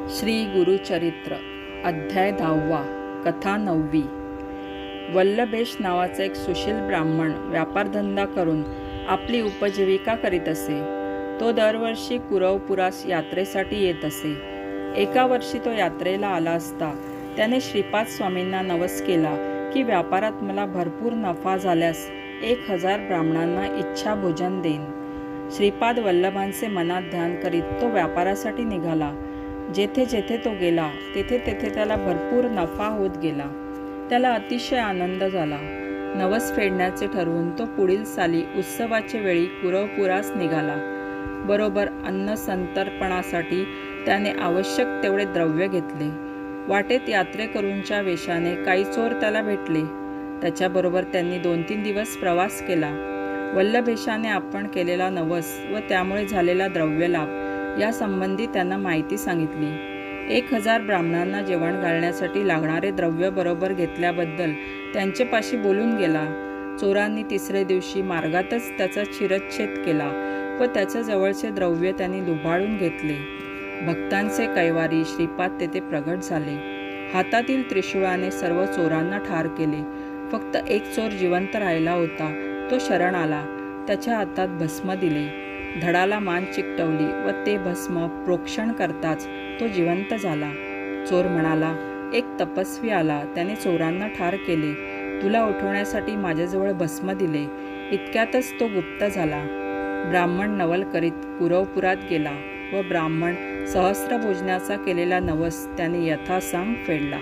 श्री गुरुचरित्र अध्याय 10 कथा 9. वल्लभेश नावाचा एक सुशील ब्राह्मण व्यापारधंदा करून आपली उपजीविका करीत असे. तो दरवर्षी कुरवपुरास यात्रेसाठी येत असे. एका वर्षी तो यात्रेला आला असता त्याने श्रीपाद स्वामींना नवस केला की व्यापारात मला भरपूर नफा झाल्यास 1000 ब्राह्मणांना इच्छा भोजन देईन. श्रीपाद वल्लभांचे मनात ध्यान करीत तो व्यापारासाठी निघाला. जेथे जेथे तो गेला तेथे तेथे त्याला भरपूर नफा होत गेला. त्याला अतिशय आनंद झाला. नवस फेडण्याचे ठरवून तो पुढील साली उत्सवाच्या वेळी कुरवपुरास निघाला. बरोबर अन्न संतर्पणासाठी त्याने आवश्यक तेवढे द्रव्य घेतले. वाटेत यात्रेकरूंच्या वेशाने काही चोर त्याला भेटले. त्याच्याबरोबर त्यांनी 2-3 दिवस प्रवास केला. वल्लभेशाने आपण केलेला नवस व त्यामुळे झालेला द्रव्यलाभ या संबंधी त्यांना माहिती सांगितली. 1000 ब्राह्मणांना जेवण घालण्यासाठी लागणारे द्रव्य बरोबर घेतल्याबद्दल त्यांचेपाशी बोलून गेला. चोरांनी 3रे दिवशी मार्गातच त्याचा शिरच्छेद केला व त्याच्या जवळचे द्रव्य त्यांनी लुबाडून घेतले. भक्तांचे कैवारी श्रीपाद तेथे प्रगट झाले. हातातील त्रिशूळाने सर्व चोरांना ठार केले. फक्त एक चोर जिवंत राहिला होता. तो शरण आला. त्याच्या हातात भस्म दिले. धडाला मान चिकटवली व ते भस्म प्रोक्षण करताच तो जिवंत झाला. चोर म्हणाला, एक तपस्वी आला, त्याने चोरांना ठार केले. तुला उठवण्यासाठी माझ्याजवळ भस्म दिले. इतक्यातच तो गुप्त झाला. ब्राह्मण नवल करीत कुरवपुरात गेला व ब्राह्मण सहस्र भोजनाचा केलेला नवस त्याने यथासांग फेडला.